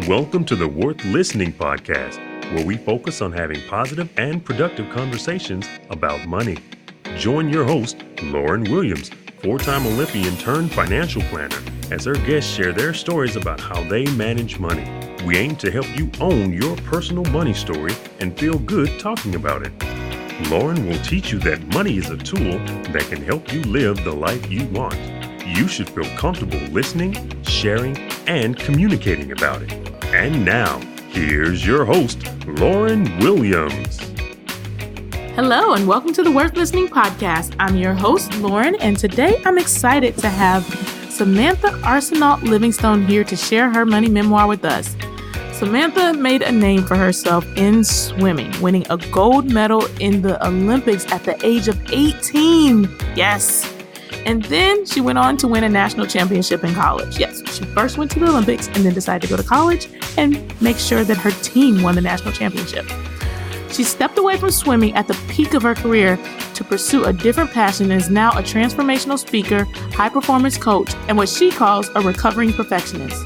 Welcome to the Worth Listening podcast, where we focus on having positive and productive conversations about money. Join your host, Lauren Williams, four-time Olympian turned financial planner, as her guests share their stories about how they manage money. We aim to help you own your personal money story and feel good talking about it. Lauren will teach you that money is a tool that can help you live the life you want. You should feel comfortable listening, sharing, and communicating about it. And now, here's your host, Lauren Williams. Hello, and welcome to the Worth Listening podcast. I'm your host, Lauren, and today I'm excited to have Samantha Arsenault Livingstone here to share her money memoir with us. Samantha made a name for herself in swimming, winning a gold medal in the Olympics at the age of 18. Yes. And then she went on to win a national championship in college. Yes, she first went to the Olympics and then decided to go to college and make sure that her team won the national championship. She stepped away from swimming at the peak of her career to pursue a different passion and is now a transformational speaker, high-performance coach, and what she calls a recovering perfectionist.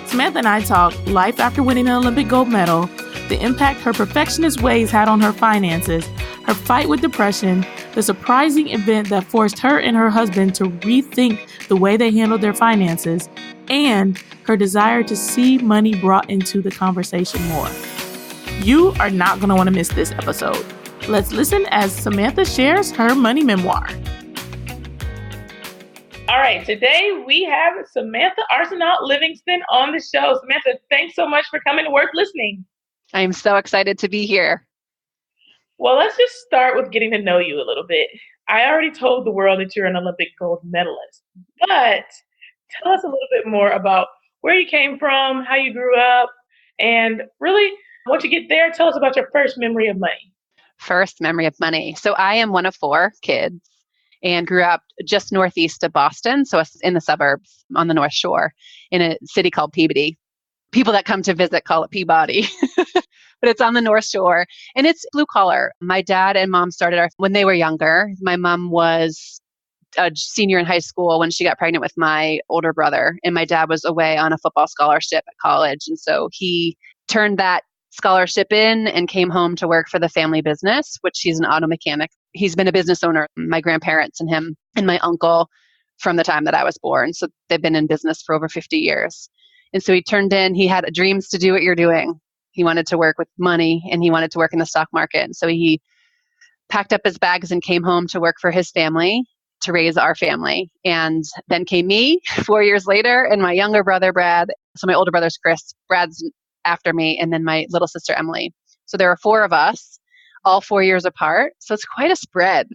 Samantha and I talk life after winning an Olympic gold medal, the impact her perfectionist ways had on her finances, her fight with depression, the surprising event that forced her and her husband to rethink the way they handled their finances, and her desire to see money brought into the conversation more. You are not going to want to miss this episode. Let's listen as Samantha shares her money memoir. All right, today we have Samantha Arsenault Livingstone on the show. Samantha, thanks so much for coming to Worth Listening. I'm so excited to be here. Well, let's just start with getting to know you a little bit. I already told the world that you're an Olympic gold medalist, but tell us a little bit more about where you came from, how you grew up, and really, once you get there, tell us about your first memory of money. First memory of money. So I am one of four kids and grew up just northeast of Boston, so in the suburbs on the North Shore in a city called Peabody. People that come to visit call it Peabody, but it's on the North Shore and it's blue collar. My dad and mom started when they were younger. My mom was a senior in high school when she got pregnant with my older brother, and my dad was away on a football scholarship at college. And so he turned that scholarship in and came home to work for the family business, which he's an auto mechanic. He's been a business owner, my grandparents and him and my uncle, from the time that I was born. So they've been in business for over 50 years. And so he had dreams to do what you're doing. He wanted to work with money and he wanted to work in the stock market. And so he packed up his bags and came home to work for his family, to raise our family. And then came me 4 years later and my younger brother, Brad. So my older brother's Chris, Brad's after me, and then my little sister, Emily. So there are four of us, all 4 years apart. So it's quite a spread.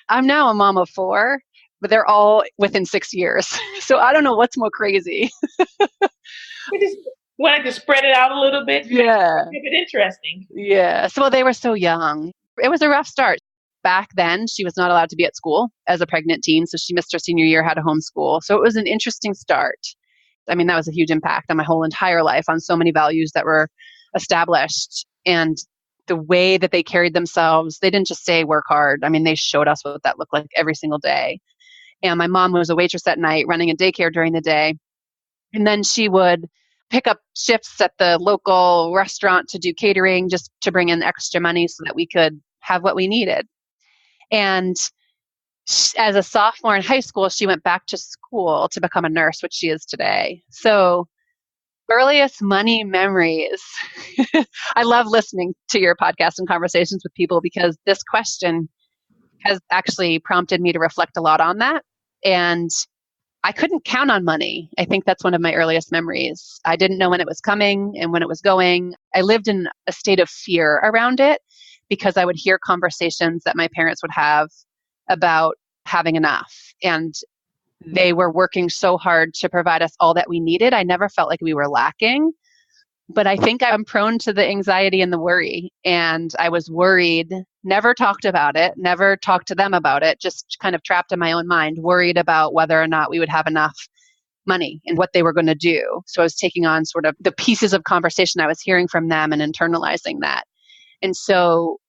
I'm now a mom of four, but they're all within 6 years. So I don't know what's more crazy. We just wanted to spread it out a little bit. Yeah. Keep it interesting. Yeah. So they were so young. It was a rough start. Back then, she was not allowed to be at school as a pregnant teen. So she missed her senior year, had to homeschool. So it was an interesting start. I mean, that was a huge impact on my whole entire life, on so many values that were established. And the way that they carried themselves, they didn't just say work hard. I mean, they showed us what that looked like every single day. And my mom was a waitress at night, running a daycare during the day. And then she would pick up shifts at the local restaurant to do catering, just to bring in extra money so that we could have what we needed. And as a sophomore in high school, she went back to school to become a nurse, which she is today. So earliest money memories. I love listening to your podcast and conversations with people because this question has actually prompted me to reflect a lot on that. And I couldn't count on money. I think that's one of my earliest memories. I didn't know when it was coming and when it was going. I lived in a state of fear around it because I would hear conversations that my parents would have about having enough. And they were working so hard to provide us all that we needed. I never felt like we were lacking. But I think I'm prone to the anxiety and the worry. And I was worried, never talked about it, never talked to them about it, just kind of trapped in my own mind, worried about whether or not we would have enough money and what they were going to do. So I was taking on sort of the pieces of conversation I was hearing from them and internalizing that. And so,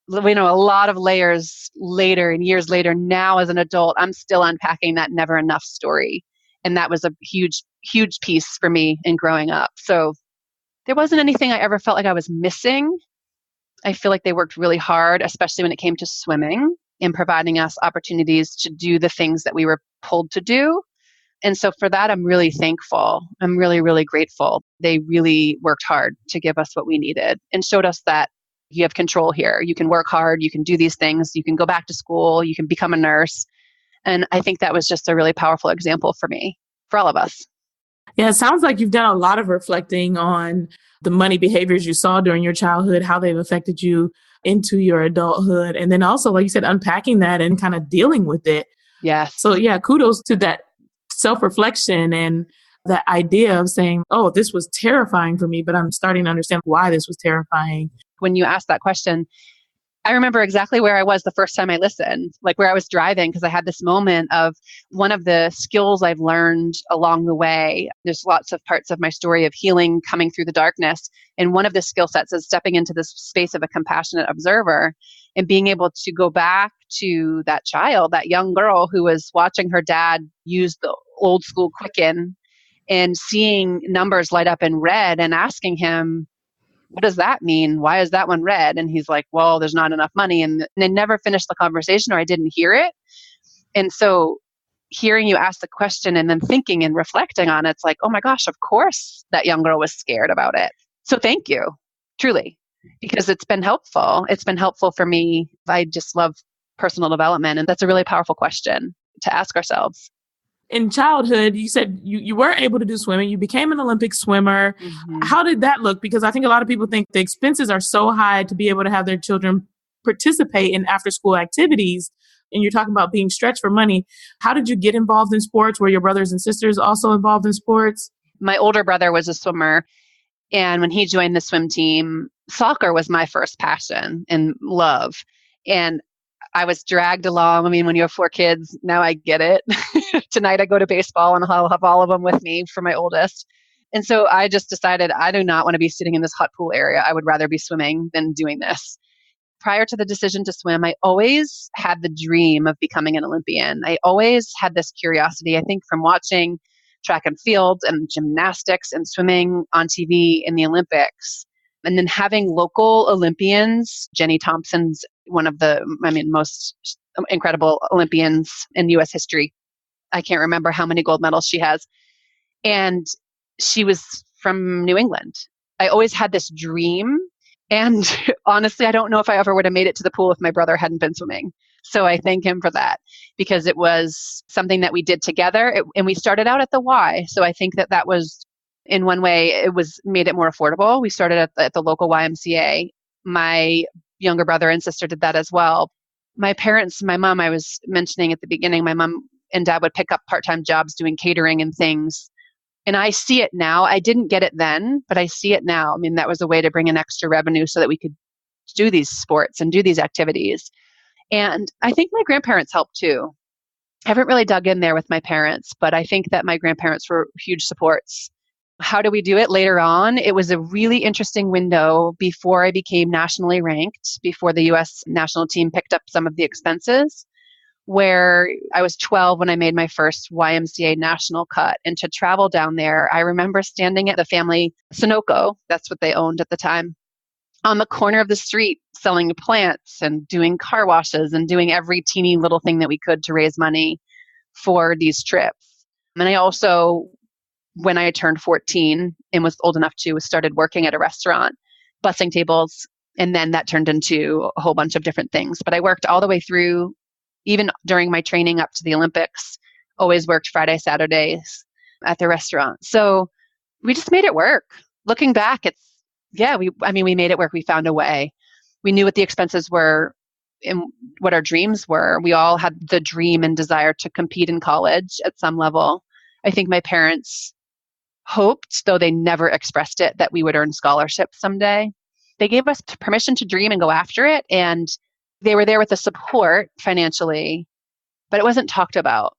you know, a lot of layers later and years later, now as an adult, I'm still unpacking that never enough story. And that was a huge, huge piece for me in growing up. So There wasn't anything I ever felt like I was missing. I feel like they worked really hard, especially when it came to swimming and providing us opportunities to do the things that we were pulled to do. And so for that, I'm really thankful. I'm really, really grateful. They really worked hard to give us what we needed and showed us that you have control here. You can work hard. You can do these things. You can go back to school. You can become a nurse. And I think that was just a really powerful example for me, for all of us. Yeah, it sounds like you've done a lot of reflecting on the money behaviors you saw during your childhood, how they've affected you into your adulthood. And then also, like you said, unpacking that and kind of dealing with it. Yes. So yeah, kudos to that self-reflection and that idea of saying, oh, this was terrifying for me, but I'm starting to understand why this was terrifying. When you asked that question, I remember exactly where I was the first time I listened, like where I was driving, because I had this moment of one of the skills I've learned along the way. There's lots of parts of my story of healing coming through the darkness. And one of the skill sets is stepping into this space of a compassionate observer and being able to go back to that child, that young girl who was watching her dad use the old school Quicken and seeing numbers light up in red and asking him, what does that mean? Why is that one red? And he's like, well, there's not enough money. And they never finished the conversation or I didn't hear it. And so hearing you ask the question and then thinking and reflecting on it, it's like, oh my gosh, of course that young girl was scared about it. So thank you, truly, because it's been helpful. It's been helpful for me. I just love personal development. And that's a really powerful question to ask ourselves. In childhood, you said you weren't able to do swimming. You became an Olympic swimmer. Mm-hmm. How did that look? Because I think a lot of people think the expenses are so high to be able to have their children participate in after-school activities. And you're talking about being stretched for money. How did you get involved in sports? Were your brothers and sisters also involved in sports? My older brother was a swimmer. And when he joined the swim team, soccer was my first passion and love. And I was dragged along. I mean, when you have 4 kids, now I get it. Tonight I go to baseball and I'll have all of them with me for my oldest. And so I just decided I do not want to be sitting in this hot pool area. I would rather be swimming than doing this. Prior to the decision to swim, I always had the dream of becoming an Olympian. I always had this curiosity, I think, from watching track and field and gymnastics and swimming on TV in the Olympics. And then having local Olympians, Jenny Thompson's one of the, most incredible Olympians in U.S. history. I can't remember how many gold medals she has. And she was from New England. I always had this dream. And honestly, I don't know if I ever would have made it to the pool if my brother hadn't been swimming. So I thank him for that because it was something that we did together. And we started out at the Y. So I think that was, in one way, it was made it more affordable. We started at the local YMCA. My younger brother and sister did that as well. My parents, my mom, I was mentioning at the beginning, my mom and dad would pick up part-time jobs doing catering and things. And I see it now. I didn't get it then, but I see it now. I mean, that was a way to bring in extra revenue so that we could do these sports and do these activities. And I think my grandparents helped too. I haven't really dug in there with my parents, but I think that my grandparents were huge supports. How do we do it later on? It was a really interesting window before I became nationally ranked, before the U.S. national team picked up some of the expenses, where I was 12 when I made my first YMCA national cut. And to travel down there, I remember standing at the family Sunoco, that's what they owned at the time, on the corner of the street selling plants and doing car washes and doing every teeny little thing that we could to raise money for these trips. And I also, when I turned 14 and was old enough to, started working at a restaurant, bussing tables. And then that turned into a whole bunch of different things. But I worked all the way through, even during my training up to the Olympics, always worked Friday, Saturdays at the restaurant. So we just made it work. Looking back, we made it work. We found a way. We knew what the expenses were and what our dreams were. We all had the dream and desire to compete in college at some level. I think my parents hoped, though they never expressed it, that we would earn scholarships someday. They gave us permission to dream and go after it. And they were there with the support financially, but it wasn't talked about.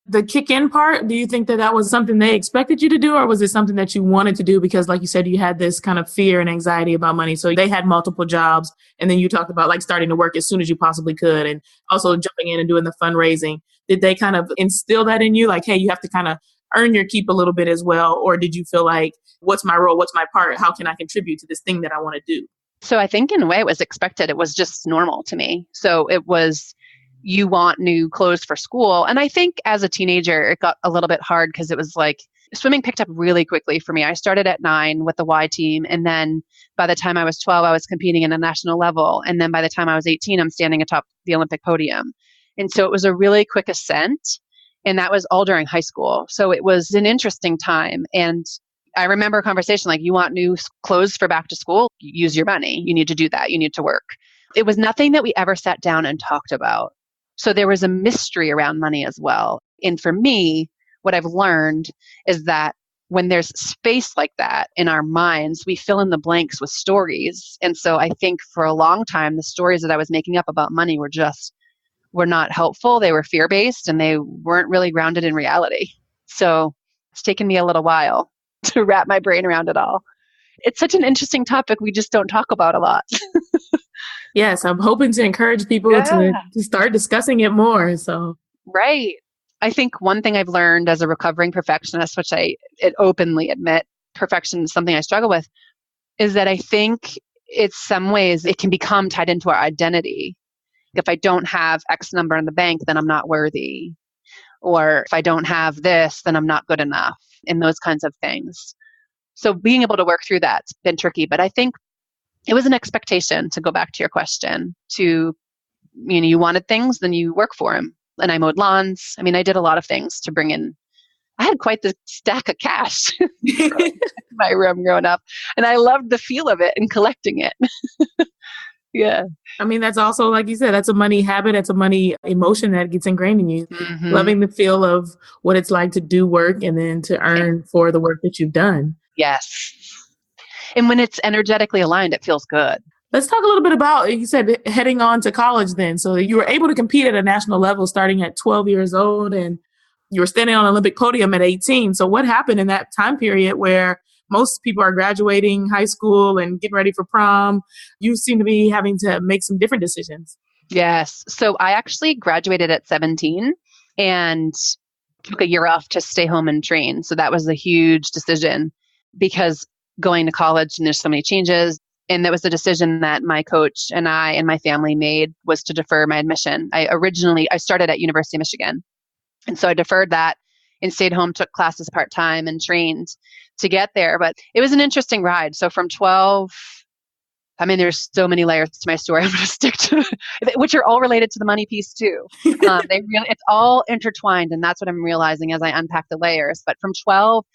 The kick-in part, do you think that was something they expected you to do, or was it something that you wanted to do because, like you said, you had this kind of fear and anxiety about money? So they had multiple jobs, and then you talked about like starting to work as soon as you possibly could and also jumping in and doing the fundraising. Did they kind of instill that in you? Like, hey, you have to kind of earn your keep a little bit as well? Or did you feel like, what's my role? What's my part? How can I contribute to this thing that I want to do? So I think in a way it was expected. It was just normal to me. So it was, you want new clothes for school. And I think as a teenager, it got a little bit hard because it was like swimming picked up really quickly for me. I started at 9 with the Y team. And then by the time I was 12, I was competing in a national level. And then by the time I was 18, I'm standing atop the Olympic podium. And so it was a really quick ascent. And that was all during high school. So it was an interesting time. And I remember a conversation like, you want new clothes for back to school? Use your money. You need to do that. You need to work. It was nothing that we ever sat down and talked about. So there was a mystery around money as well. And for me, what I've learned is that when there's space like that in our minds, we fill in the blanks with stories. And so I think for a long time, the stories that I was making up about money were not helpful. They were fear-based and they weren't really grounded in reality. So it's taken me a little while to wrap my brain around it all. It's such an interesting topic we just don't talk about a lot. Yes, I'm hoping to encourage people to start discussing it more. So, right. I think one thing I've learned as a recovering perfectionist, which I openly admit, perfection is something I struggle with, is that I think it's some ways it can become tied into our identity. If I don't have X number in the bank, then I'm not worthy. Or if I don't have this, then I'm not good enough, and those kinds of things. So being able to work through that's been tricky, but I think it was an expectation, to go back to your question, to, you wanted things, then you work for them. And I mowed lawns. I mean, I did a lot of things to bring in. I had quite the stack of cash in my room growing up, and I loved the feel of it and collecting it. Yeah. I mean, that's also, like you said, that's a money habit. It's a money emotion that gets ingrained in you. Mm-hmm. Loving the feel of what it's like to do work and then to earn for the work that you've done. Yes. And when it's energetically aligned, it feels good. Let's talk a little bit about, you said, heading on to college then. So you were able to compete at a national level starting at 12 years old, and you were standing on an Olympic podium at 18. So what happened in that time period where most people are graduating high school and getting ready for prom? You seem to be having to make some different decisions. Yes. So I actually graduated at 17 and took a year off to stay home and train. So that was a huge decision because going to college and there's so many changes. And that was the decision that my coach and I and my family made, was to defer my admission. I started at University of Michigan. And so I deferred that and stayed home, took classes part-time and trained to get there. But it was an interesting ride. So from 12, I mean, there's so many layers to my story. I'm going to stick to, which are all related to the money piece too. It's all intertwined. And that's what I'm realizing as I unpack the layers. But from 12,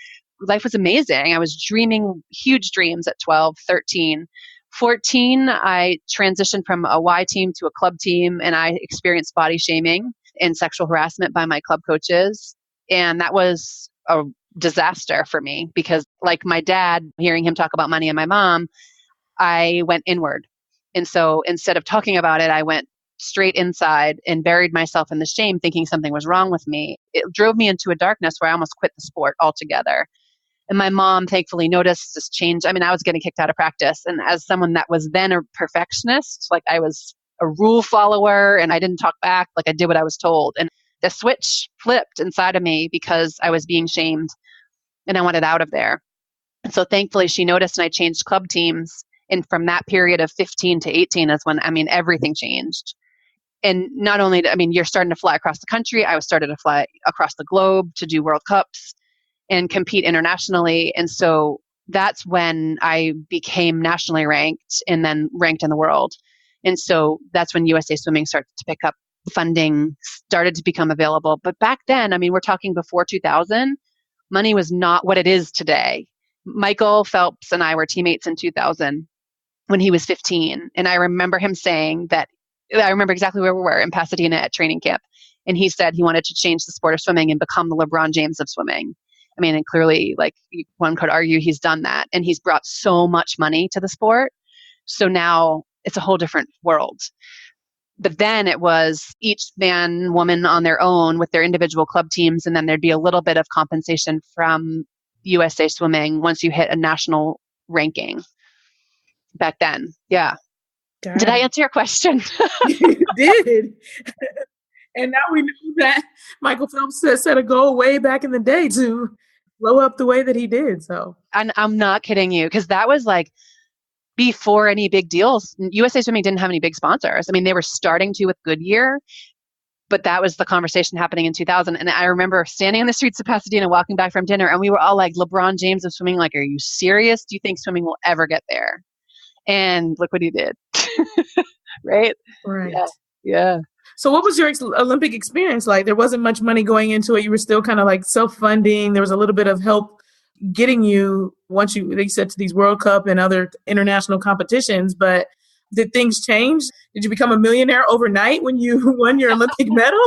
life was amazing. I was dreaming huge dreams at 12, 13. 14, I transitioned from a Y team to a club team, and I experienced body shaming and sexual harassment by my club coaches. And that was a disaster for me because, like my dad, hearing him talk about money, and my mom, I went inward. And so instead of talking about it, I went straight inside and buried myself in the shame, thinking something was wrong with me. It drove me into a darkness where I almost quit the sport altogether. And my mom thankfully noticed this change. I mean, I was getting kicked out of practice. And as someone that was then a perfectionist, like I was a rule follower and I didn't talk back, like I did what I was told. And the switch flipped inside of me because I was being shamed and I wanted out of there. And so thankfully she noticed, and I changed club teams. And from that period of 15 to 18 is when, everything changed. And not only, you're starting to fly across the country. I was starting to fly across the globe to do World Cups and compete internationally. And so that's when I became nationally ranked and then ranked in the world. And so that's when USA Swimming started to pick up funding, started to become available. But back then, we're talking before 2000, money was not what it is today. Michael Phelps and I were teammates in 2000 when he was 15. And I remember him saying that, I remember exactly where we were in Pasadena at training camp. And he said he wanted to change the sport of swimming and become the LeBron James of swimming. And clearly, like, one could argue he's done that, and he's brought so much money to the sport. So now it's a whole different world. But then it was each man, woman on their own with their individual club teams. And then there'd be a little bit of compensation from USA Swimming once you hit a national ranking back then. Yeah. Did I answer your question? You did. And now we know that Michael Phelps set a goal way back in the day to blow up the way that he did. So, And I'm not kidding you, because that was like before any big deals. USA Swimming didn't have any big sponsors. I mean, they were starting to with Goodyear, but that was the conversation happening in 2000. And I remember standing on the streets of Pasadena, walking back from dinner, and we were all like, LeBron James of swimming. Like, are you serious? Do you think swimming will ever get there? And look what he did. Right? right. Yeah. Yeah. So what was your Olympic experience like? There wasn't much money going into it. You were still kind of like self-funding. There was a little bit of help getting you once they said to these World Cup and other international competitions, but did things change? Did you become a millionaire overnight when you won your Olympic medal?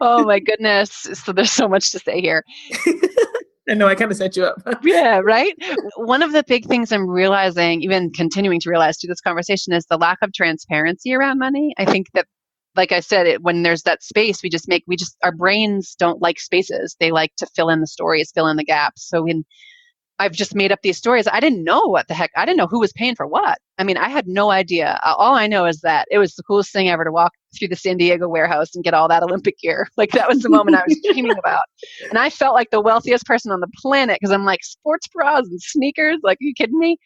Oh my goodness. So there's so much to say here. I know I kind of set you up. Yeah, right? One of the big things I'm realizing, even continuing to realize through this conversation, is the lack of transparency around money. I think that, like I said, when there's that space, our brains don't like spaces. They like to fill in the stories, fill in the gaps. So I've just made up these stories. I didn't know I didn't know who was paying for what. I mean, I had no idea. All I know is that it was the coolest thing ever to walk through the San Diego warehouse and get all that Olympic gear. Like, that was the moment I was dreaming about. And I felt like the wealthiest person on the planet, because I'm like, sports bras and sneakers? Like, are you kidding me?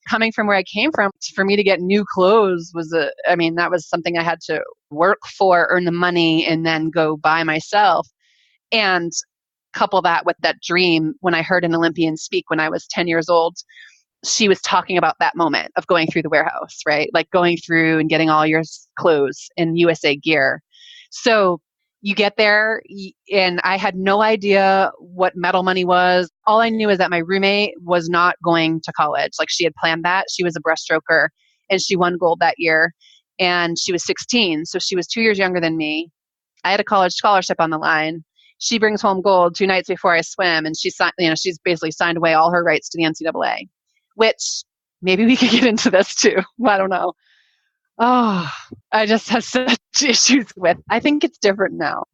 Coming from where I came from, for me to get new clothes that was something I had to work for, earn the money, and then go buy myself. And couple that with that dream. When I heard an Olympian speak when I was 10 years old, she was talking about that moment of going through the warehouse, right? Like going through and getting all your clothes in USA gear. So you get there, and I had no idea what medal money was. All I knew is that my roommate was not going to college. Like, she had planned that. She was a breaststroker, and she won gold that year. And she was 16. So she was 2 years younger than me. I had a college scholarship on the line. She brings home gold 2 nights before I swim, and she's basically signed away all her rights to the NCAA, which maybe we could get into this too. I don't know. Oh, I just have such issues with. I think it's different now,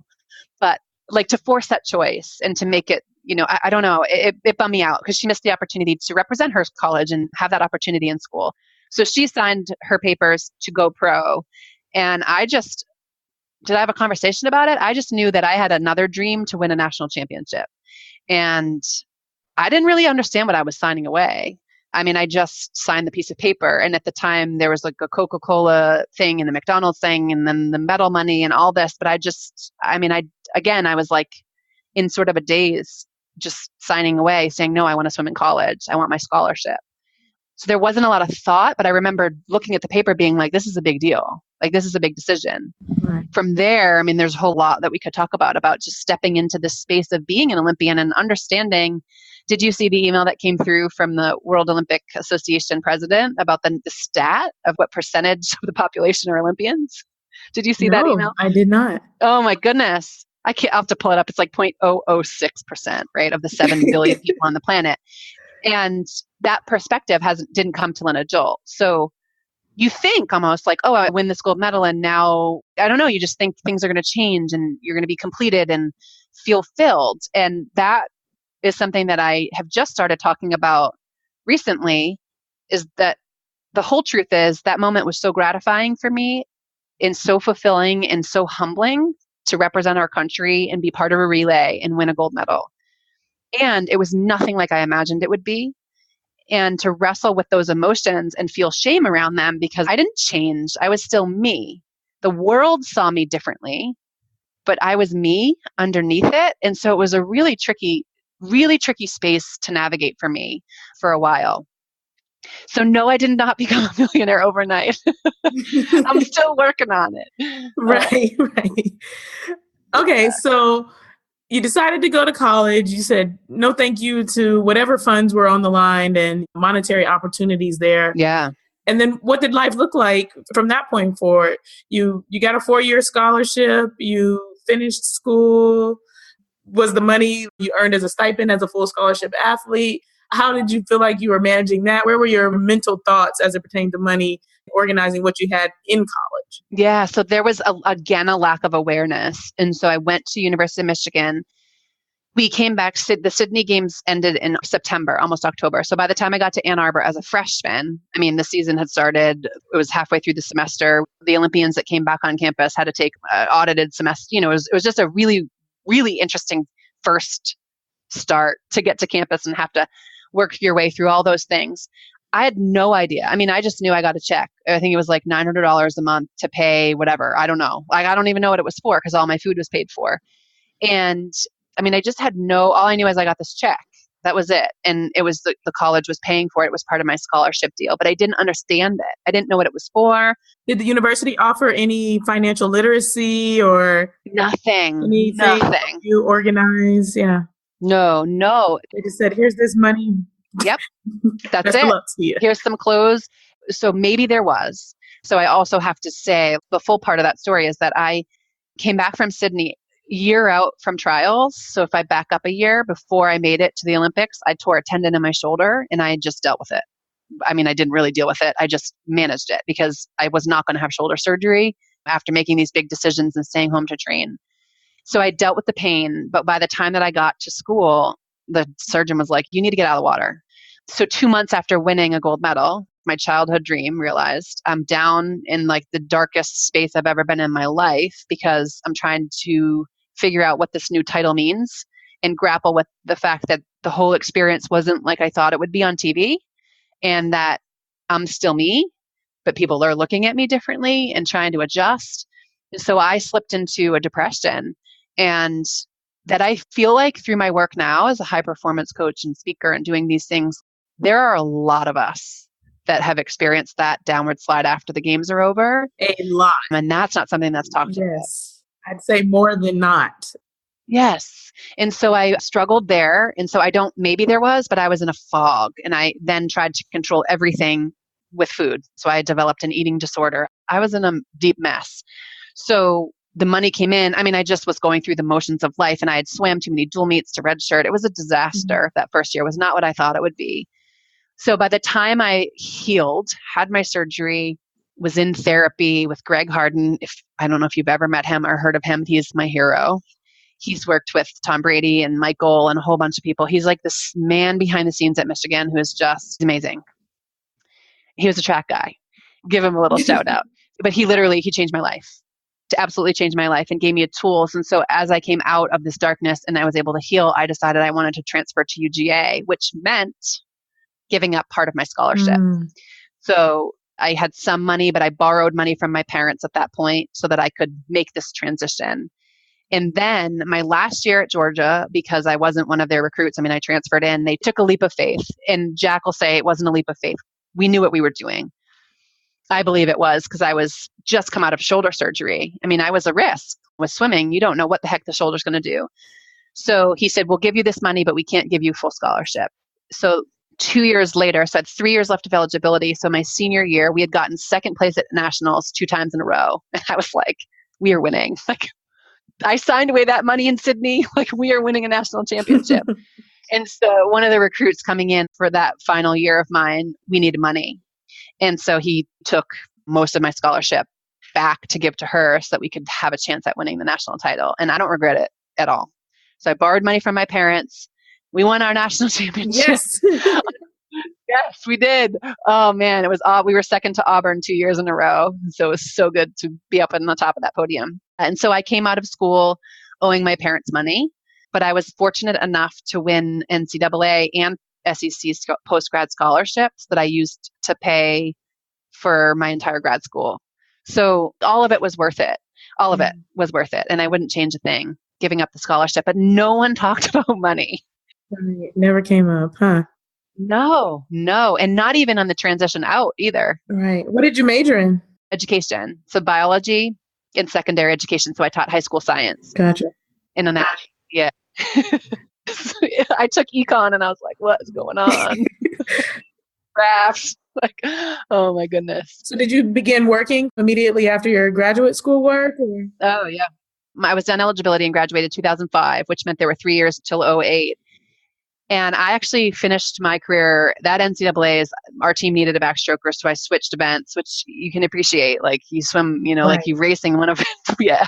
but like, to force that choice and to make it, I don't know. It bummed me out, because she missed the opportunity to represent her college and have that opportunity in school. So she signed her papers to go pro, and did I have a conversation about it? I just knew that I had another dream to win a national championship. And I didn't really understand what I was signing away. I mean, I just signed the piece of paper. And at the time, there was like a Coca-Cola thing and the McDonald's thing and then the medal money and all this. But I was like in sort of a daze, just signing away, saying, no, I want to swim in college. I want my scholarship. So there wasn't a lot of thought, but I remember looking at the paper being like, this is a big deal. Like, this is a big decision. Right. From there, I mean, there's a whole lot that we could talk about just stepping into this space of being an Olympian and understanding. Did you see the email that came through from the World Olympic Association president about the stat of what percentage of the population are Olympians? Did you see that email? I did not. Oh my goodness. I'll have to pull it up. It's like 0.006%, right, of the 7 billion people on the planet. And that perspective didn't come till an adult. So you think almost like, oh, I win this gold medal, and now, I don't know, you just think things are going to change and you're going to be completed and feel filled. And that is something that I have just started talking about recently, is that the whole truth is that moment was so gratifying for me and so fulfilling and so humbling to represent our country and be part of a relay and win a gold medal. And it was nothing like I imagined it would be. And to wrestle with those emotions and feel shame around them, because I didn't change. I was still me. The world saw me differently, but I was me underneath it. And so it was a really tricky space to navigate for me for a while. So no, I did not become a millionaire overnight. I'm still working on it. Right. Okay, so you decided to go to college. You said no thank you to whatever funds were on the line and monetary opportunities there. Yeah. And then what did life look like from that point forward? You got a 4-year scholarship. You finished school. Was the money you earned as a stipend as a full scholarship athlete? How did you feel like you were managing that? Where were your mental thoughts as it pertained to money, organizing what you had in college? Yeah, so there was, again, a lack of awareness. And so I went to University of Michigan, We came back, the Sydney games ended in September, almost October. So by the time I got to Ann Arbor as a freshman, I mean, the season had started. It was halfway through the semester. The Olympians that came back on campus had to take audited semester. You know, it was just a really, really interesting first start to get to campus and have to work your way through all those things. I had no idea. I mean, I just knew I got a check. I think it was like $900 a month to pay whatever. I don't know. Like, I don't even know what it was for because all my food was paid for. And I mean, I just had all I knew is I got this check. That was it. And it was the college was paying for it. It was part of my scholarship deal, but I didn't understand it. I didn't know what it was for. Did the university offer any financial literacy or nothing? Nothing. You organize? Yeah. No. They just said, here's this money. Yep. That's it. Here's some clothes. So maybe there was. So I also have to say the full part of that story is that I came back from Sydney year out from trials. So if I back up a year before I made it to the Olympics, I tore a tendon in my shoulder and I just dealt with it. I mean, I didn't really deal with it. I just managed it because I was not going to have shoulder surgery after making these big decisions and staying home to train. So I dealt with the pain. But by the time that I got to school, the surgeon was like, you need to get out of the water. So 2 months after winning a gold medal, my childhood dream, realized I'm down in like the darkest space I've ever been in my life because I'm trying to figure out what this new title means and grapple with the fact that the whole experience wasn't like I thought it would be on TV and that I'm still me, but people are looking at me differently and trying to adjust. And so I slipped into a depression, and that I feel like through my work now as a high performance coach and speaker and doing these things, there are a lot of us that have experienced that downward slide after the games are over. A lot. And that's not something that's talked about. Yes. I'd say more than not. Yes. And so I struggled there. And so maybe there was, but I was in a fog. And I then tried to control everything with food. So I developed an eating disorder. I was in a deep mess. So the money came in. I mean, I just was going through the motions of life and I had swam too many dual meets to redshirt. It was a disaster. That first year was not what I thought it would be. So by the time I healed, had my surgery, was in therapy with Greg Harden. I don't know if you've ever met him or heard of him. He's my hero. He's worked with Tom Brady and Michael and a whole bunch of people. He's like this man behind the scenes at Michigan who is just amazing. He was a track guy. Give him a little shout out. But he changed my life. To absolutely change my life and gave me tools. And so as I came out of this darkness and I was able to heal, I decided I wanted to transfer to UGA, which meant giving up part of my scholarship. So I had some money, but I borrowed money from my parents at that point so that I could make this transition. And then my last year at Georgia, because I wasn't one of their recruits, I mean, I transferred in, they took a leap of faith. And Jack will say it wasn't a leap of faith. We knew what we were doing. I believe it was because I was just come out of shoulder surgery. I mean, I was a risk. With swimming, you don't know what the heck the shoulder's going to do. So he said, we'll give you this money, but we can't give you full scholarship. So 2 years later, so I had 3 years left of eligibility. So my senior year, we had gotten second place at nationals 2 times in a row. And I was like, we are winning. Like, I signed away that money in Sydney. Like, we are winning a national championship. And so one of the recruits coming in for that final year of mine, we needed money. And so he took most of my scholarship back to give to her so that we could have a chance at winning the national title. And I don't regret it at all. So I borrowed money from my parents. We won our national championship. Yes. Yes, we did. Oh man, it was we were second to Auburn 2 years in a row. So it was so good to be up on the top of that podium. And so I came out of school owing my parents money, but I was fortunate enough to win NCAA and SEC post-grad scholarships that I used to pay for my entire grad school. So all of it was worth it. All of it was worth it. And I wouldn't change a thing, giving up the scholarship, but no one talked about money. It never came up, huh? No. And not even on the transition out either. Right. What did you major in? Education. So biology and secondary education. So I taught high school science. Gotcha. And on that, yeah. I took econ and I was like, what's going on? Graphs. Like, oh my goodness. So did you begin working immediately after your graduate school work? Or? Oh, yeah. I was done eligibility and graduated 2005, which meant there were 3 years until 2008. And I actually finished my career, that NCAA's, our team needed a backstroker, so I switched events, which you can appreciate. Like you swim, like you racing one event. Yeah.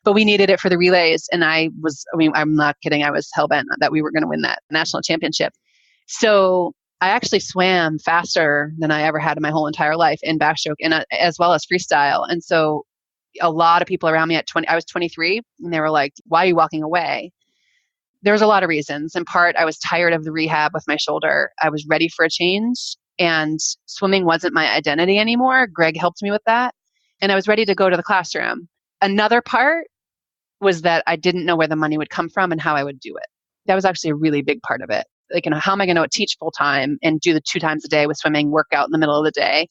but we needed it for the relays. And I'm not kidding. I was hell-bent that we were going to win that national championship. So I actually swam faster than I ever had in my whole entire life in backstroke and as well as freestyle. And so a lot of people around me I was 23 and they were like, why are you walking away? There's a lot of reasons. In part, I was tired of the rehab with my shoulder. I was ready for a change and swimming wasn't my identity anymore. Greg helped me with that. And I was ready to go to the classroom. Another part was that I didn't know where the money would come from and how I would do it. That was actually a really big part of it. Like, how am I going to teach full time and do the 2 times a day with swimming, workout in the middle of the day?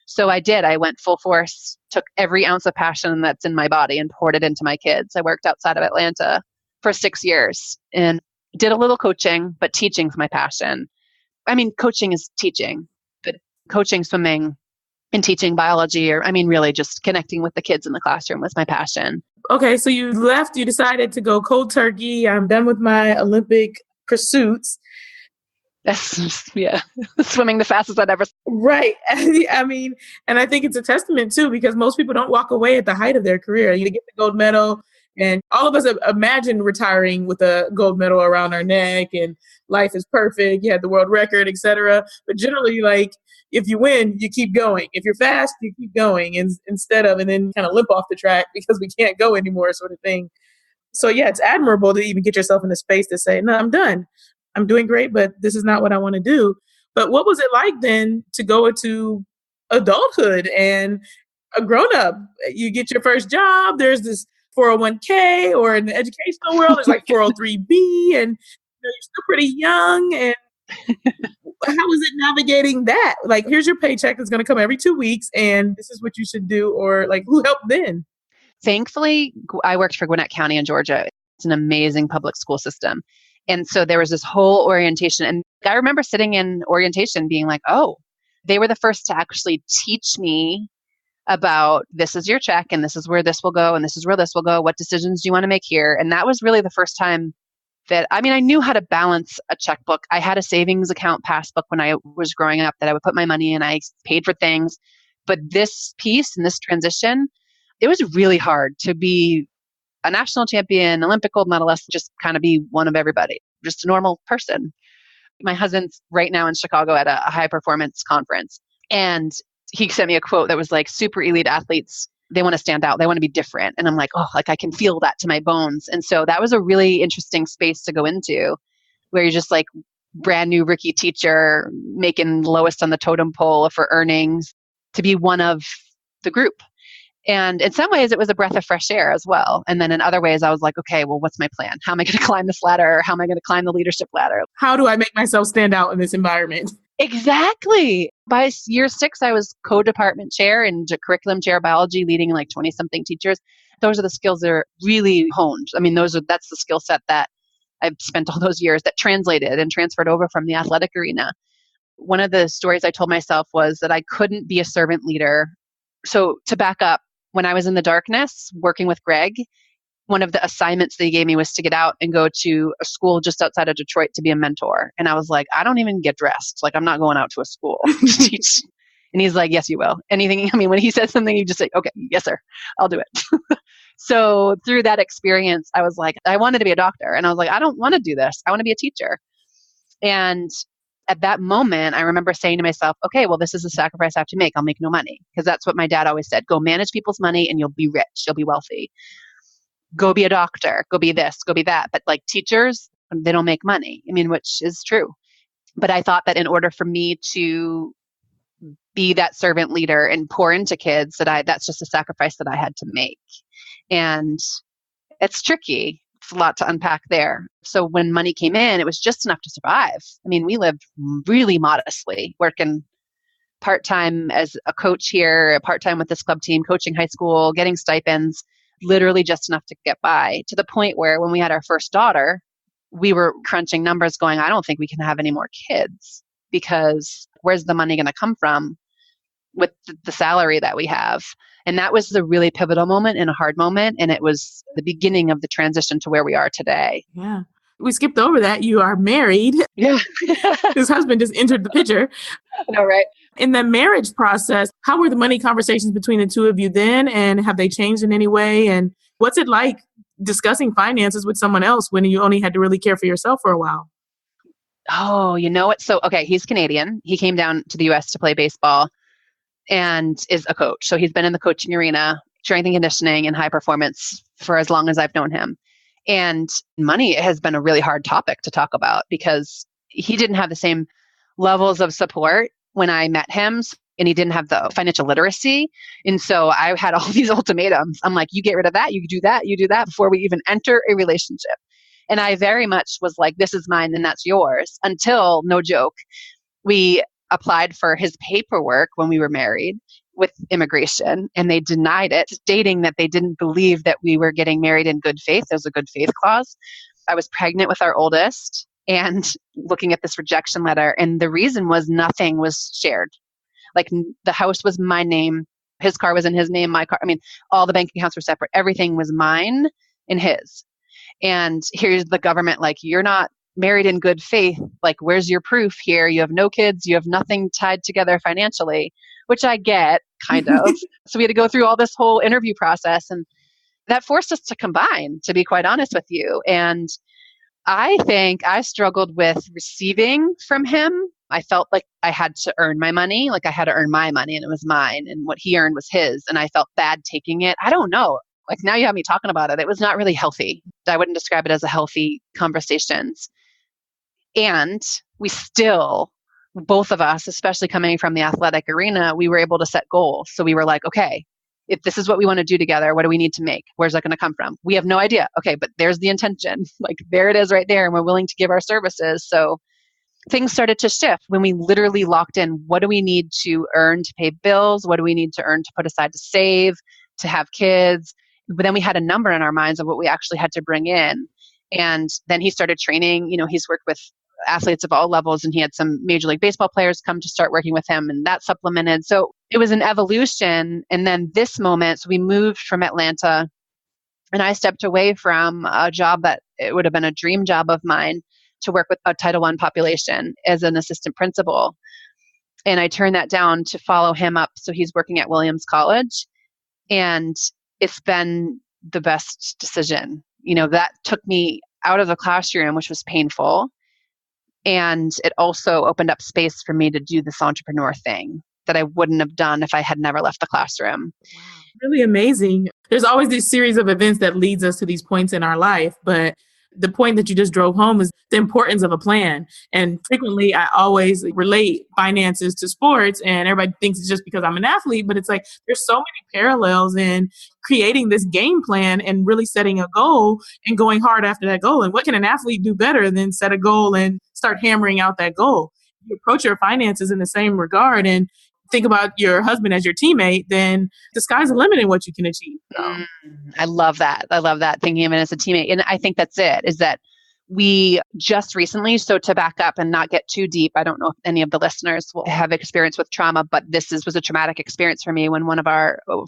So I did. I went full force, took every ounce of passion that's in my body and poured it into my kids. I worked outside of Atlanta for 6 years and did a little coaching, but teaching's my passion. I mean, coaching is teaching, but coaching swimming and teaching biology, really just connecting with the kids in the classroom was my passion. Okay, so you decided to go cold turkey. I'm done with my Olympic pursuits. Yeah, swimming the fastest I'd ever. Right. And I think it's a testament too, because most people don't walk away at the height of their career. You get the gold medal, and all of us imagine retiring with a gold medal around our neck and life is perfect. You had the world record, etc. But generally, like, if you win, you keep going. If you're fast, you keep going and then kind of limp off the track because we can't go anymore, sort of thing. So yeah, it's admirable to even get yourself in a space to say, no, I'm done. I'm doing great, but this is not what I want to do. But what was it like then to go into adulthood and a grown-up? You get your first job, there's this 401k, or in the educational world, there's like 403b, and you're still pretty young. And how is it navigating that? Like, here's your paycheck that's going to come every 2 weeks, and this is what you should do, or like, who helped then? Thankfully, I worked for Gwinnett County in Georgia. It's an amazing public school system. And so there was this whole orientation. And I remember sitting in orientation being like, oh, they were the first to actually teach me about this is your check and this is where this will go and this is where this will go. What decisions do you want to make here? And that was really the first time that, I knew how to balance a checkbook. I had a savings account passbook when I was growing up that I would put my money in. I paid for things. But this piece and this transition, it was really hard to be a national champion, Olympic gold medalist, just kind of be one of everybody, just a normal person. My husband's right now in Chicago at a high performance conference. And he sent me a quote that was like, super elite athletes, they want to stand out. They want to be different. And I'm like, oh, like I can feel that to my bones. And so that was a really interesting space to go into where you're just like brand new rookie teacher making lowest on the totem pole for earnings to be one of the group. And in some ways, it was a breath of fresh air as well. And then in other ways, I was like, okay, well, what's my plan? How am I going to climb this ladder? How am I going to climb the leadership ladder? How do I make myself stand out in this environment? Exactly. By year 6, I was co-department chair and curriculum chair biology, leading like 20-something teachers. Those are the skills that are really honed. That's the skill set that I've spent all those years that translated and transferred over from the athletic arena. One of the stories I told myself was that I couldn't be a servant leader. So to back up, when I was in the darkness working with Greg, one of the assignments that he gave me was to get out and go to a school just outside of Detroit to be a mentor. And I was like, I don't even get dressed. Like, I'm not going out to a school to teach. And he's like, yes, you will. When he says something, you just say, okay, yes, sir, I'll do it. So through that experience, I was like, I wanted to be a doctor. And I was like, I don't want to do this. I want to be a teacher. And at that moment, I remember saying to myself, okay, well, this is a sacrifice I have to make. I'll make no money. Because that's what my dad always said. Go manage people's money and you'll be rich. You'll be wealthy. Go be a doctor. Go be this. Go be that. But like teachers, they don't make money. Which is true. But I thought that in order for me to be that servant leader and pour into kids, that's just a sacrifice that I had to make. And it's tricky. It's a lot to unpack there. So when money came in, it was just enough to survive. We lived really modestly, working part-time as a coach here, part-time with this club team, coaching high school, getting stipends, literally just enough to get by, to the point where when we had our first daughter, we were crunching numbers going, I don't think we can have any more kids because where's the money going to come from with the salary that we have? And that was the really pivotal moment and a hard moment. And it was the beginning of the transition to where we are today. Yeah. We skipped over that. You are married. Yeah. His husband just entered the picture. I know, right? In the marriage process, how were the money conversations between the two of you then? And have they changed in any way? And What's it like discussing finances with someone else when you only had to really care for yourself for a while? Oh, you know what? So, okay, he's Canadian. He came down to the US to play baseball and is a coach. So he's been in the coaching arena, strength and conditioning and high performance for as long as I've known him. And money has been a really hard topic to talk about because he didn't have the same levels of support when I met him. And he didn't have the financial literacy. And so I had all these ultimatums. I'm like, you get rid of that, you do that, you do that before we even enter a relationship. And I very much was like, this is mine and that's yours, until, no joke, we applied for his paperwork when we were married with immigration and they denied it, stating that they didn't believe that we were getting married in good faith. There's a good faith clause. I was pregnant with our oldest and looking at this rejection letter. And the reason was nothing was shared. Like the house was my name. His car was in his name, my car. I mean, all the bank accounts were separate. Everything was mine and his. And here's the government like, you're not married in good faith. Like, where's your proof here? You have no kids. You have nothing tied together financially, which I get kind of. So we had to go through all this whole interview process. And that forced us to combine, to be quite honest with you. And I think I struggled with receiving from him. I felt like I had to earn my money, like I had to earn my money and it was mine and what he earned was his. And I felt bad taking it. I don't know. Like now you have me talking about it. It was not really healthy. I wouldn't describe it as a healthy conversations. And we still, both of us, especially coming from the athletic arena, we were able to set goals. So we were like, okay, if this is what we want to do together, what do we need to make? Where's that going to come from? We have no idea. Okay, but there's the intention. Like there it is right there. And we're willing to give our services. So things started to shift when we literally locked in, what do we need to earn to pay bills? What do we need to earn to put aside to save, to have kids? But then we had a number in our minds of what we actually had to bring in. And then he started training. You know, he's worked with athletes of all levels and he had some Major League Baseball players come to start working with him and that supplemented. So it was an evolution. And then this moment, so we moved from Atlanta and I stepped away from a job that it would have been a dream job of mine to work with a Title I population as an assistant principal. And I turned that down to follow him up. So he's working at Williams College and it's been the best decision. You know, that took me out of the classroom, which was painful. And it also opened up space for me to do this entrepreneur thing that I wouldn't have done if I had never left the classroom. Wow. Really amazing. There's always this series of events that leads us to these points in our life, but the point that you just drove home is the importance of a plan. And frequently I always relate finances to sports and everybody thinks it's just because I'm an athlete, but it's like there's so many parallels in creating this game plan and really setting a goal and going hard after that goal. And what can an athlete do better than set a goal and start hammering out that goal? You approach your finances in the same regard and think about your husband as your teammate, then the sky's the limit in what you can achieve. So. I love that. I love that, thinking of it as a teammate. And I think that's it, is that we just recently, so to back up and not get too deep, I don't know if any of the listeners will have experience with trauma, but this was a traumatic experience for me when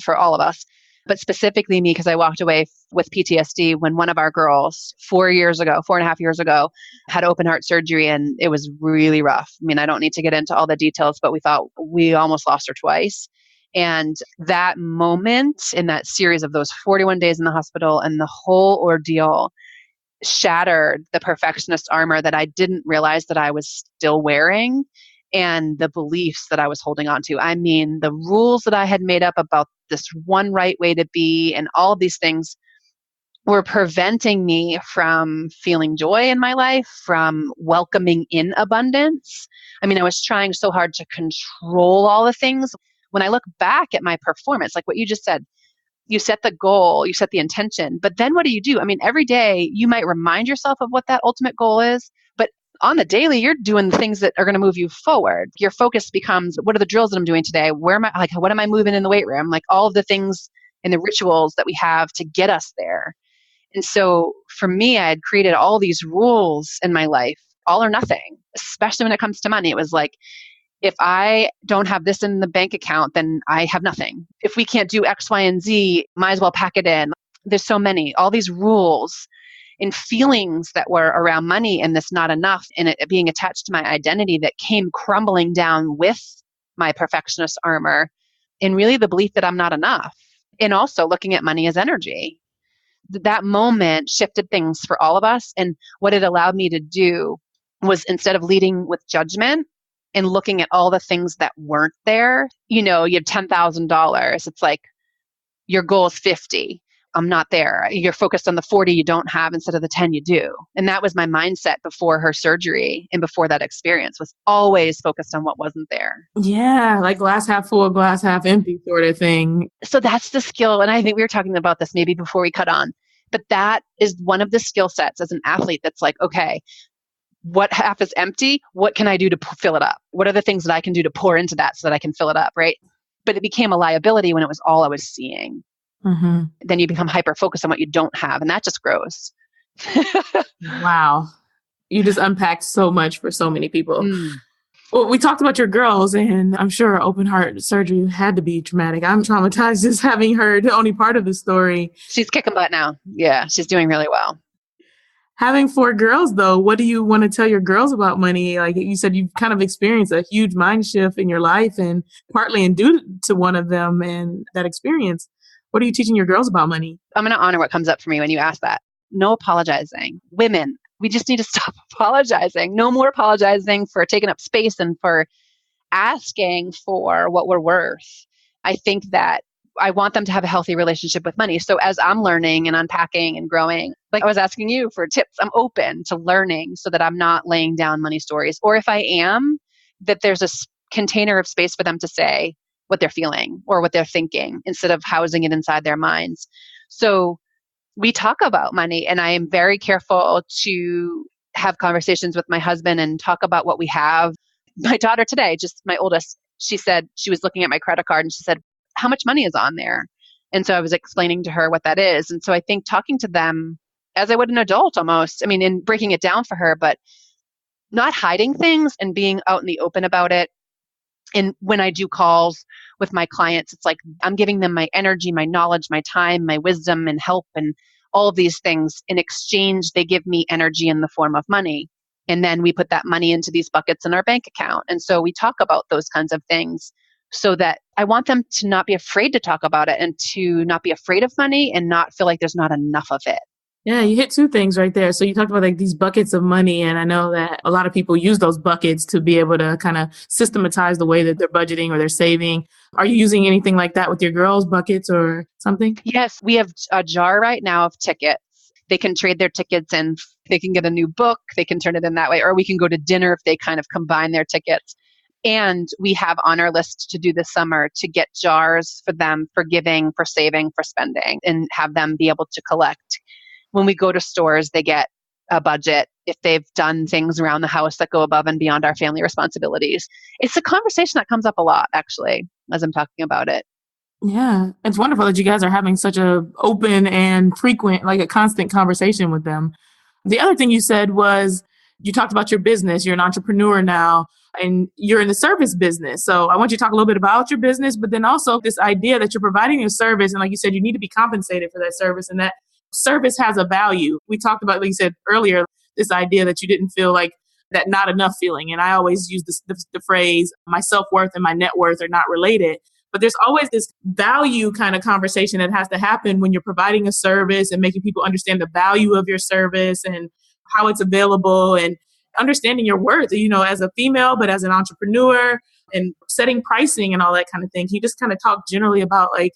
for all of us, but specifically me, because I walked away with PTSD when one of our girls 4.5 years ago, had open heart surgery and it was really rough. I mean, I don't need to get into all the details, but we almost lost her twice. And that moment in that series of those 41 days in the hospital and the whole ordeal shattered the perfectionist armor that I didn't realize that I was still wearing and the beliefs that I was holding on to. I mean, the rules that I had made up about this one right way to be and all of these things were preventing me from feeling joy in my life, from welcoming in abundance. I mean, I was trying so hard to control all the things. When I look back at my performance, like what you just said, you set the goal, you set the intention, but then what do? I mean, every day you might remind yourself of what that ultimate goal is, but on the daily, you're doing the things that are going to move you forward. Your focus becomes, what are the drills that I'm doing today? What am I moving in the weight room? Like all of the things and the rituals that we have to get us there. And so for me, I had created all these rules in my life, all or nothing, especially when it comes to money. It was like, if I don't have this in the bank account, then I have nothing. If we can't do X, Y, and Z, might as well pack it in. There's so many, all these rules and feelings that were around money and this not enough and it being attached to my identity that came crumbling down with my perfectionist armor and really the belief that I'm not enough. And also looking at money as energy. That moment shifted things for all of us. And what it allowed me to do was, instead of leading with judgment and looking at all the things that weren't there, you have $10,000. It's like, your goal is 50. I'm not there. You're focused on the 40 you don't have instead of the 10 you do. And that was my mindset before her surgery and before that experience, was always focused on what wasn't there. Yeah, like glass half full, glass half empty sort of thing. So that's the skill. And I think we were talking about this maybe before we cut on, but that is one of the skill sets as an athlete that's like, okay, what half is empty? What can I do to fill it up? What are the things that I can do to pour into that so that I can fill it up, right? But it became a liability when it was all I was seeing. Mm-hmm. Then you become hyper-focused on what you don't have, and that just grows. Wow. You just unpacked so much for so many people. Mm. Well, we talked about your girls, and I'm sure open heart surgery had to be traumatic. I'm traumatized just having heard only part of the story. She's kicking butt now. Yeah, she's doing really well. Having 4 girls, though, what do you want to tell your girls about money? Like you said, you've kind of experienced a huge mind shift in your life, and partly due to one of them and that experience. What are you teaching your girls about money? I'm going to honor what comes up for me when you ask that. No apologizing. Women, we just need to stop apologizing. No more apologizing for taking up space and for asking for what we're worth. I think that I want them to have a healthy relationship with money. So as I'm learning and unpacking and growing, like I was asking you for tips, I'm open to learning so that I'm not laying down money stories. Or if I am, that there's a container of space for them to say what they're feeling or what they're thinking instead of housing it inside their minds. So we talk about money, and I am very careful to have conversations with my husband and talk about what we have. My daughter today, just my oldest, she said she was looking at my credit card and she said, how much money is on there? And so I was explaining to her what that is. And so I think talking to them as I would an adult almost, I mean, in breaking it down for her, but not hiding things and being out in the open about it. And when I do calls with my clients, it's like I'm giving them my energy, my knowledge, my time, my wisdom and help and all of these things. In exchange, they give me energy in the form of money. And then we put that money into these buckets in our bank account. And so we talk about those kinds of things so that I want them to not be afraid to talk about it and to not be afraid of money and not feel like there's not enough of it. Yeah, you hit 2 things right there. So you talked about like these buckets of money, and I know that a lot of people use those buckets to be able to kind of systematize the way that they're budgeting or they're saving. Are you using anything like that with your girls' buckets or something? Yes, we have a jar right now of tickets. They can trade their tickets and they can get a new book. They can turn it in that way, or we can go to dinner if they kind of combine their tickets. And we have on our list to do this summer to get jars for them for giving, for saving, for spending, and have them be able to collect. When we go to stores, they get a budget if they've done things around the house that go above and beyond our family responsibilities. It's a conversation that comes up a lot, actually, as I'm talking about it. Yeah, it's wonderful that you guys are having such a open and frequent, like a constant conversation with them. The other thing you said was you talked about your business. You're an entrepreneur now and you're in the service business. So I want you to talk a little bit about your business, but then also this idea that you're providing a service. And like you said, you need to be compensated for that service, and that service has a value. We talked about, like you said earlier, this idea that you didn't feel like that not enough feeling. And I always use the phrase, my self-worth and my net worth are not related. But there's always this value kind of conversation that has to happen when you're providing a service and making people understand the value of your service and how it's available and understanding your worth, as a female, but as an entrepreneur and setting pricing and all that kind of thing. Can you just kind of talk generally about like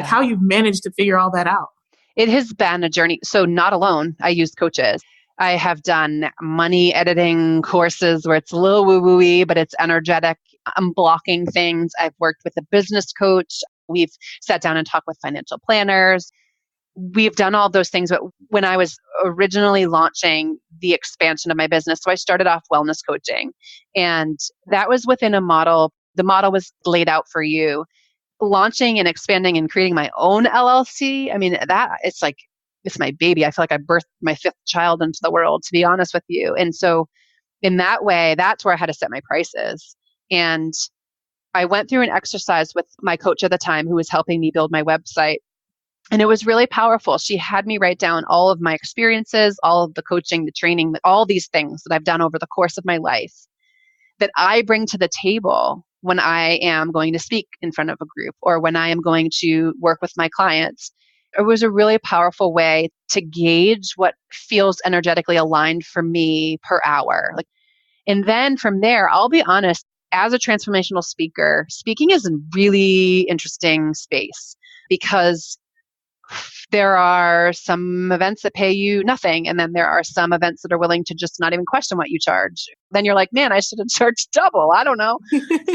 how you've managed to figure all that out? It has been a journey. So not alone. I used coaches. I have done money editing courses where it's a little woo-woo-y, but it's energetic. I'm blocking things. I've worked with a business coach. We've sat down and talked with financial planners. We've done all those things. But when I was originally launching the expansion of my business, so I started off wellness coaching. And that was within a model. The model was laid out for you. Launching and expanding and creating my own LLC. I mean, it's my baby. I feel like I birthed my 5th child into the world, to be honest with you. And so in that way, that's where I had to set my prices. And I went through an exercise with my coach at the time who was helping me build my website. And it was really powerful. She had me write down all of my experiences, all of the coaching, the training, all these things that I've done over the course of my life that I bring to the table when I am going to speak in front of a group or when I am going to work with my clients. It was a really powerful way to gauge what feels energetically aligned for me per hour. And then from there, I'll be honest, as a transformational speaker, speaking is a really interesting space because there are some events that pay you nothing. And then there are some events that are willing to just not even question what you charge. Then you're like, man, I should have charged double. I don't know.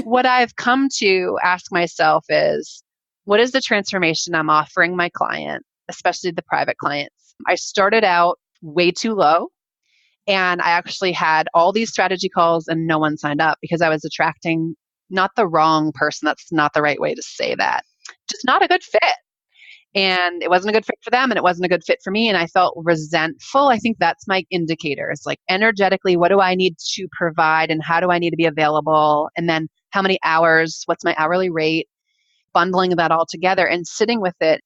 What I've come to ask myself is, what is the transformation I'm offering my client, especially the private clients? I started out way too low. And I actually had all these strategy calls and no one signed up because I was attracting not the wrong person. That's not the right way to say that. Just not a good fit. And it wasn't a good fit for them and it wasn't a good fit for me. And I felt resentful. I think that's my indicator. It's like energetically, what do I need to provide and how do I need to be available? And then how many hours? What's my hourly rate? Bundling that all together and sitting with it.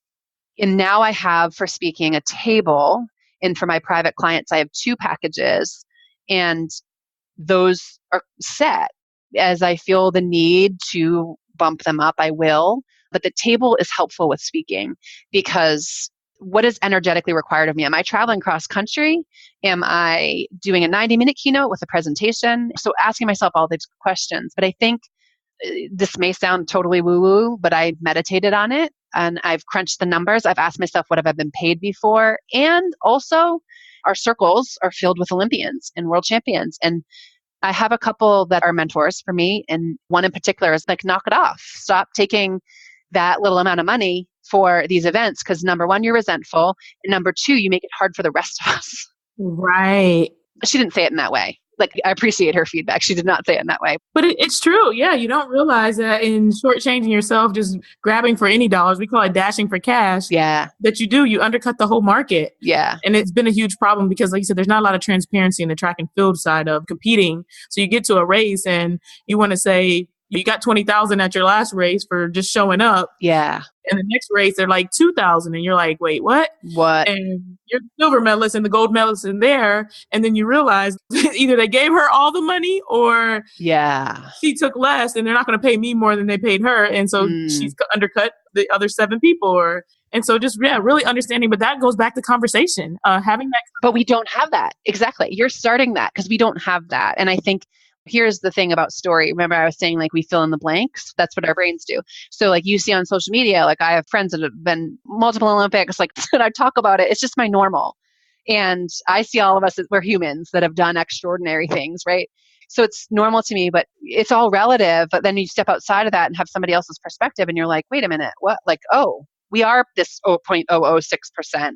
And now I have for speaking a table. And for my private clients, I have 2 packages and those are set. As I feel the need to bump them up, I will. But the table is helpful with speaking because what is energetically required of me? Am I traveling cross country? Am I doing a 90-minute keynote with a presentation? So asking myself all these questions. But I think this may sound totally woo-woo, but I meditated on it and I've crunched the numbers. I've asked myself, what have I been paid before? And also, our circles are filled with Olympians and world champions. And I have a couple that are mentors for me. And one in particular is like, knock it off. Stop taking that little amount of money for these events because number one, you're resentful. And number 2, you make it hard for the rest of us. Right. She didn't say it in that way. Like, I appreciate her feedback. She did not say it in that way. But it's true. Yeah. You don't realize that in shortchanging yourself, just grabbing for any dollars, we call it dashing for cash. Yeah. That you undercut the whole market. Yeah. And it's been a huge problem because, like you said, there's not a lot of transparency in the track and field side of competing. So you get to a race and you want to say, you got 20,000 at your last race for just showing up. Yeah. And the next race, they're like 2,000. And you're like, wait, what? What? And you're the silver medalist and the gold medalist in there. And then you realize either they gave her all the money or she took less and they're not going to pay me more than they paid her. And so she's undercut the other 7 people. And so just, really understanding. But that goes back to conversation, having that. But we don't have that. Exactly. You're starting that because we don't have that. And I think here's the thing about story. Remember, I was saying like we fill in the blanks. That's what our brains do. So like you see on social media, like I have friends that have been multiple Olympics, like when I talk about it, it's just my normal. And I see all of us as we're humans that have done extraordinary things, right? So it's normal to me, but it's all relative. But then you step outside of that and have somebody else's perspective and you're like, wait a minute, what? Like, oh, we are this 0.006%.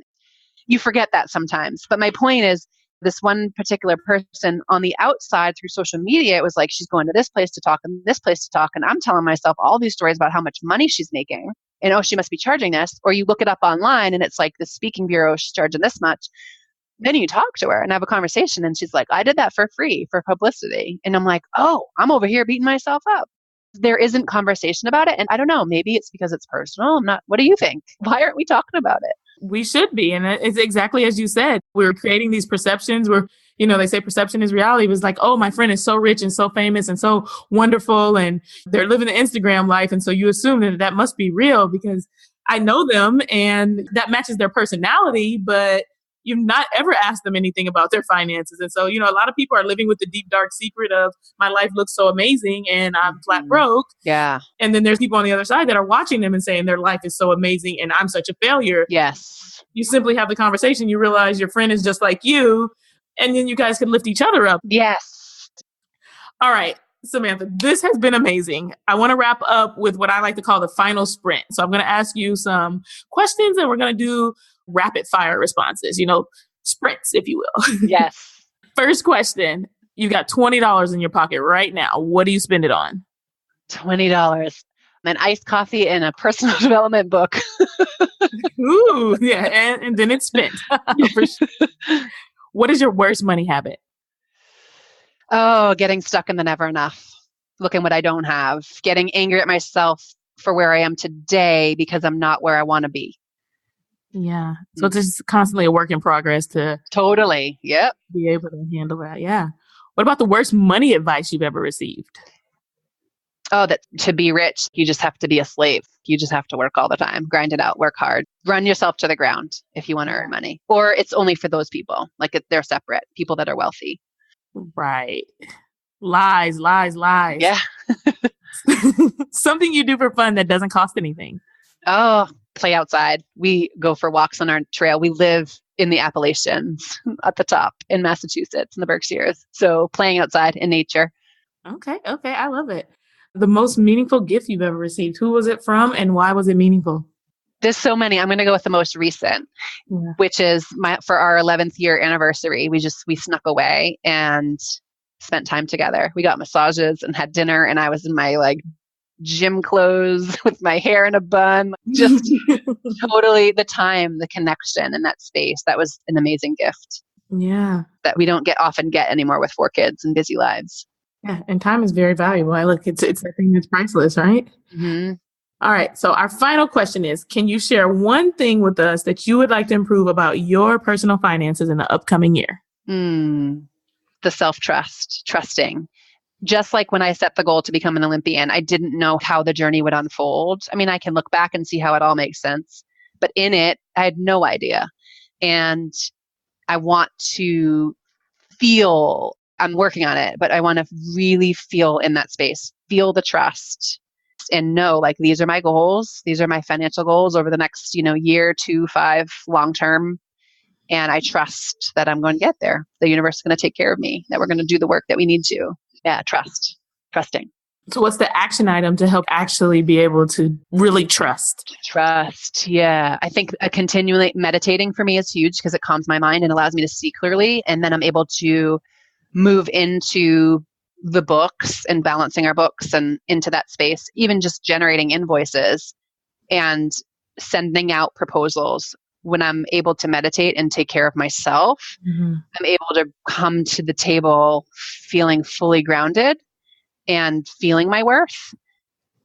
You forget that sometimes. But my point is, this one particular person on the outside through social media, it was like, she's going to this place to talk and this place to talk. And I'm telling myself all these stories about how much money she's making. And, oh, she must be charging this. Or you look it up online and it's like the speaking bureau, she's charging this much. Then you talk to her and have a conversation. And she's like, I did that for free for publicity. And I'm like, oh, I'm over here beating myself up. There isn't conversation about it. And I don't know, maybe it's because it's personal. What do you think? Why aren't we talking about it? We should be. And it's exactly as you said. We're creating these perceptions where, they say perception is reality. It was like, oh, my friend is so rich and so famous and so wonderful. And they're living the Instagram life. And so you assume that must be real because I know them and that matches their personality. But you've not ever asked them anything about their finances. And so, a lot of people are living with the deep, dark secret of my life looks so amazing and I'm flat broke. Yeah. And then there's people on the other side that are watching them and saying their life is so amazing and I'm such a failure. Yes. You simply have the conversation. You realize your friend is just like you. And then you guys can lift each other up. Yes. All right. Samantha, this has been amazing. I want to wrap up with what I like to call the final sprint. So I'm going to ask you some questions and we're going to do rapid fire responses, sprints, if you will. Yes. First question. You got $20 in your pocket right now. What do you spend it on? $20. An iced coffee and a personal development book. Ooh, yeah. And then it's spent. For sure. What is your worst money habit? Oh, getting stuck in the never enough. Looking what I don't have. Getting angry at myself for where I am today because I'm not where I want to be. Yeah. So it's just constantly a work in progress to totally. Yep. Be able to handle that. Yeah. What about the worst money advice you've ever received? Oh, that to be rich, you just have to be a slave. You just have to work all the time, grind it out, work hard, run yourself to the ground if you want to earn money. Or it's only for those people, they're separate, people that are wealthy. Right. Lies, lies, lies. Yeah. Something you do for fun that doesn't cost anything. Oh, play outside. We go for walks on our trail. We live in the Appalachians at the top in Massachusetts in the Berkshires. So playing outside in nature. Okay. I love it. The most meaningful gift you've ever received. Who was it from and why was it meaningful? There's so many. I'm going to go with the most recent, which is for our 11th year anniversary. We snuck away and spent time together. We got massages and had dinner, and I was in my gym clothes with my hair in a bun. Just totally the time, the connection in that space. That was an amazing gift. Yeah. That we don't often get anymore with 4 kids and busy lives. Yeah, and time is very valuable. It's a thing that's priceless, right? Mm-hmm. All right. So our final question is, can you share one thing with us that you would like to improve about your personal finances in the upcoming year? The self-trust, trusting. Just like when I set the goal to become an Olympian, I didn't know how the journey would unfold. I mean, I can look back and see how it all makes sense, but in it, I had no idea. And I want to feel, I'm working on it, but I want to really feel in that space, feel the trust and know these are my goals. These are my financial goals over the next, year, 2, 5, long term. And I trust that I'm going to get there. The universe is going to take care of me, that we're going to do the work that we need to. Yeah, trusting. So what's the action item to help actually be able to really trust? Trust, yeah. I think continually meditating for me is huge because it calms my mind and allows me to see clearly. And then I'm able to move into the books and balancing our books and into that space, even just generating invoices and sending out proposals. When I'm able to meditate and take care of myself, I'm able to come to the table feeling fully grounded and feeling my worth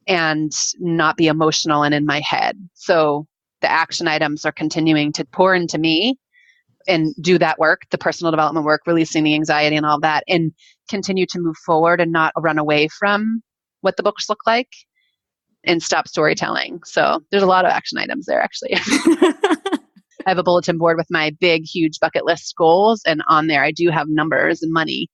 and not be emotional and in my head. So the action items are continuing to pour into me and do that work, the personal development work, releasing the anxiety and all that, and continue to move forward and not run away from what the books look like and stop storytelling. So there's a lot of action items there, actually. I have a bulletin board with my big, huge bucket list goals. And on there, I do have numbers and money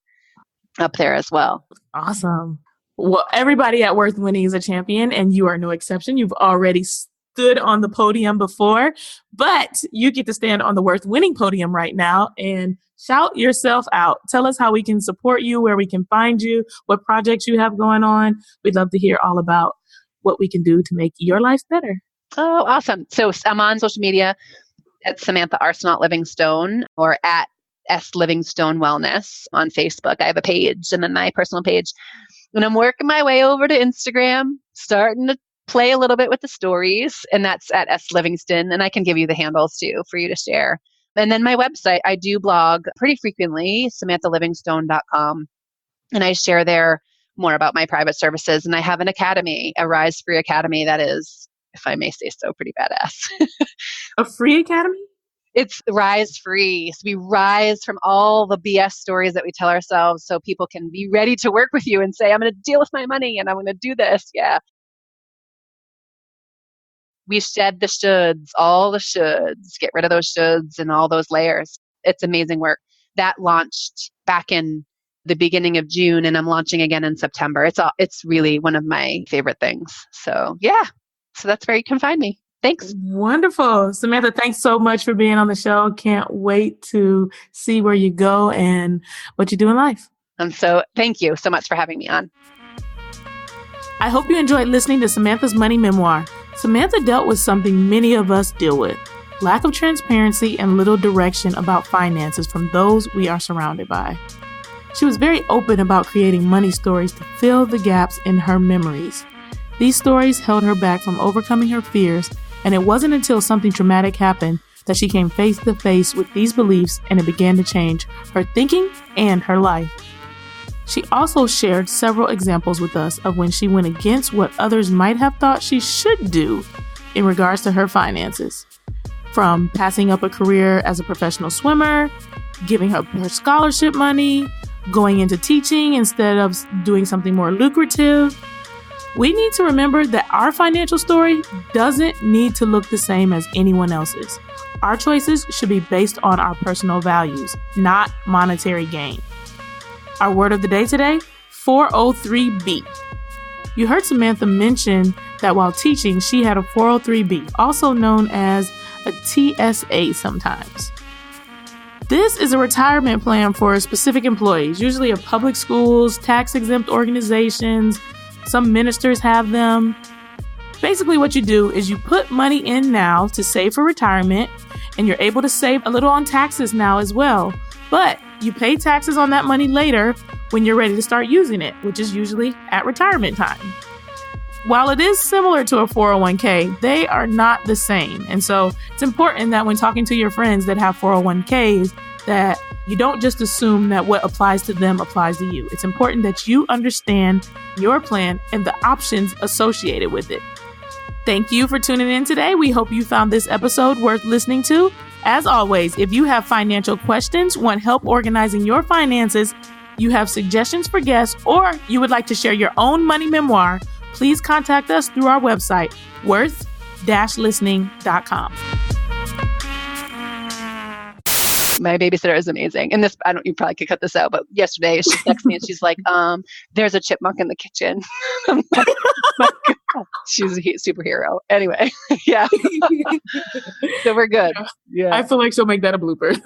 up there as well. Awesome. Well, everybody at Worth Winning is a champion, and you are no exception. You've already stood on the podium before, but you get to stand on the Worth Winning podium right now and shout yourself out. Tell us how we can support you, where we can find you, what projects you have going on. We'd love to hear all about what we can do to make your life better. Oh, awesome. So I'm on social media at Samantha Arsenault Livingstone or at S Livingstone Wellness on Facebook. I have a page and then my personal page. And I'm working my way over to Instagram, starting to play a little bit with the stories. And that's at S Livingston. And I can give you the handles too for you to share. And then my website, I do blog pretty frequently, SamanthaLivingstone.com. And I share there more about my private services. And I have an academy, a Rise Free Academy that is, if I may say so, pretty badass. A free academy? It's Rise Free. So we rise from all the BS stories that we tell ourselves so people can be ready to work with you and say, I'm going to deal with my money and I'm going to do this. Yeah. We shed the shoulds, all the shoulds, get rid of those shoulds and all those layers. It's amazing work. That launched back in the beginning of June and I'm launching again in September. It's really one of my favorite things. So yeah. So that's where you can find me. Thanks. Wonderful. Samantha, thanks so much for being on the show. Can't wait to see where you go and what you do in life. Thank you so much for having me on. I hope you enjoyed listening to Samantha's money memoir. Samantha dealt with something many of us deal with: lack of transparency and little direction about finances from those we are surrounded by. She was very open about creating money stories to fill the gaps in her memories. These stories held her back from overcoming her fears, and it wasn't until something traumatic happened that she came face to face with these beliefs and it began to change her thinking and her life. She also shared several examples with us of when she went against what others might have thought she should do in regards to her finances. From passing up a career as a professional swimmer, giving up her scholarship money, going into teaching instead of doing something more lucrative, We need to remember that our financial story doesn't need to look the same as anyone else's. Our choices should be based on our personal values, not monetary gain. Our word of the day today, 403B. You heard Samantha mention that while teaching, she had a 403B, also known as a TSA sometimes. This is a retirement plan for specific employees, usually of public schools, tax-exempt organizations. Some ministers have them. Basically, what you do is you put money in now to save for retirement, and you're able to save a little on taxes now as well. But you pay taxes on that money later when you're ready to start using it, which is usually at retirement time. While it is similar to a 401k, they are not the same. And so it's important that when talking to your friends that have 401ks, that you don't just assume that what applies to them applies to you. It's important that you understand your plan and the options associated with it. Thank you for tuning in today. We hope you found this episode worth listening to. As always, if you have financial questions, want help organizing your finances, you have suggestions for guests, or you would like to share your own money memoir, please contact us through our website, worth-listening.com. My babysitter is amazing. And this, you probably could cut this out, but yesterday she texted me and she's like, there's a chipmunk in the kitchen. I'm like, my God. She's a superhero. Anyway, yeah. So we're good. Yeah. I feel like she'll make that a blooper.